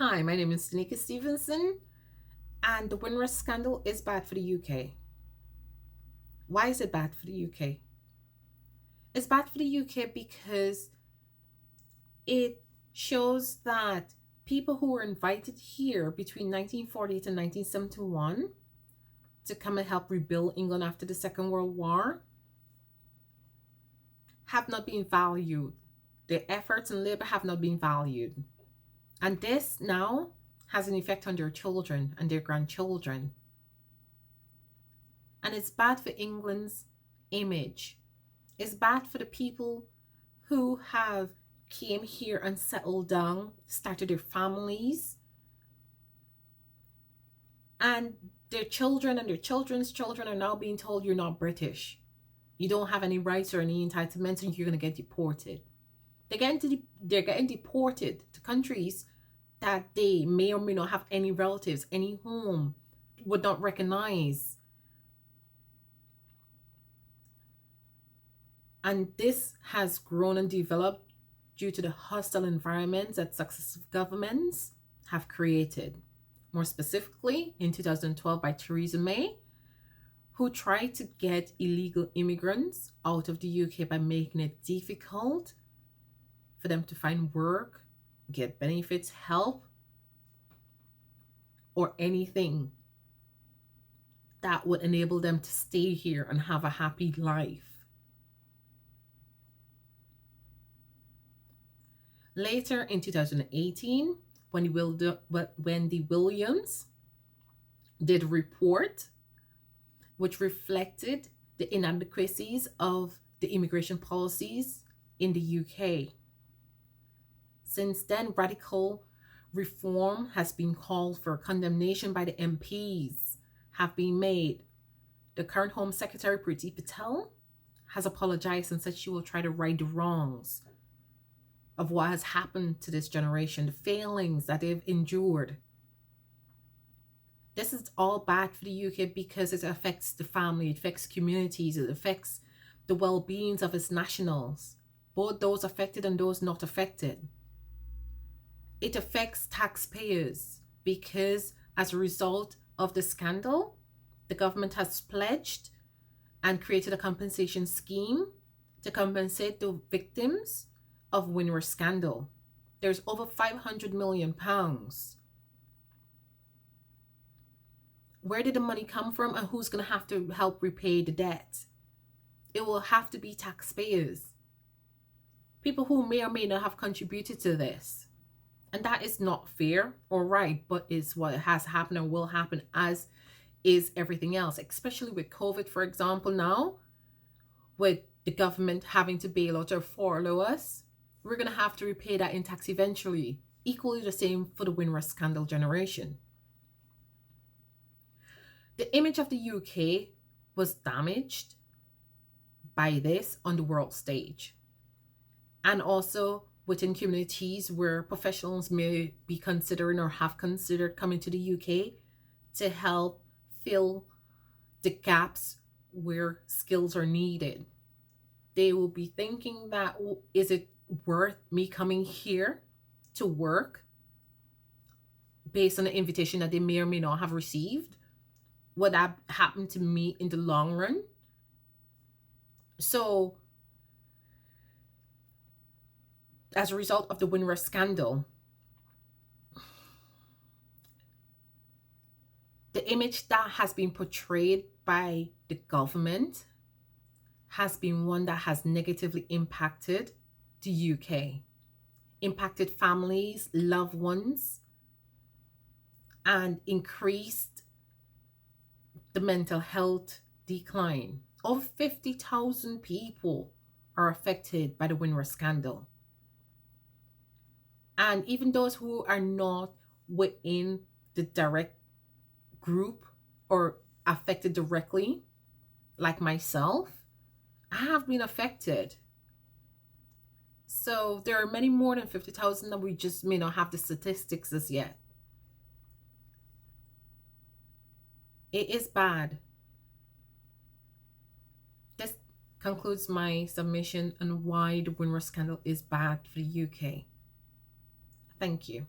Hi, my name is Tanika Stevenson, and the Windrush Scandal is bad for the UK. Why is it bad for the UK? It's bad for the UK because it shows that people who were invited here between 1940 to 1971 to come and help rebuild England after the Second World War have not been valued. Their efforts and labor have not been valued. And this now has an effect on their children and their grandchildren. And it's bad for England's image. It's bad for the people who have came here and settled down, started their families, and their children and their children's children are now being told you're not British. You don't have any rights or any entitlements and you're going to get deported. They're getting deported to countries that they may or may not have any relatives, any home, would not recognize. And this has grown and developed due to the hostile environments that successive governments have created. More specifically, in 2012 by Theresa May, who tried to get illegal immigrants out of the UK by making it difficult for them to find work, get benefits, help, or anything that would enable them to stay here and have a happy life. Later in 2018, when the Williams did a report which reflected the inadequacies of the immigration policies in the UK. Since then, radical reform has been called for, condemnation by the MPs have been made. The current Home Secretary, Priti Patel, has apologized and said she will try to right the wrongs of what has happened to this generation, the failings that they've endured. This is all bad for the UK because it affects the family, it affects communities, it affects the well-beings of its nationals, both those affected and those not affected. It affects taxpayers because as a result of the scandal, the government has pledged and created a compensation scheme to compensate the victims of Windrush Scandal. There's over £500 million. Where did the money come from and who's going to have to help repay the debt? It will have to be taxpayers. People who may or may not have contributed to this. And that is not fair or right, but it's what has happened and will happen, as is everything else, especially with COVID, for example, now, with the government having to bail out or furlough us. We're going to have to repay that in tax eventually. Equally the same for the Windrush Scandal generation. The image of the UK was damaged by this on the world stage. And also within communities where professionals may be considering or have considered coming to the UK to help fill the gaps where skills are needed. They will be thinking that, is it worth me coming here to work based on the invitation that they may or may not have received? Would that happen to me in the long run? So as a result of the Windrush Scandal, the image that has been portrayed by the government has been one that has negatively impacted the UK, impacted families, loved ones, and increased the mental health decline. Over 50,000 people are affected by the Windrush Scandal. And even those who are not within the direct group or affected directly, like myself, I have been affected. So there are many more than 50,000 that we just may not have the statistics as yet. It is bad. This concludes my submission on why the Windrush Scandal is bad for the UK. Thank you.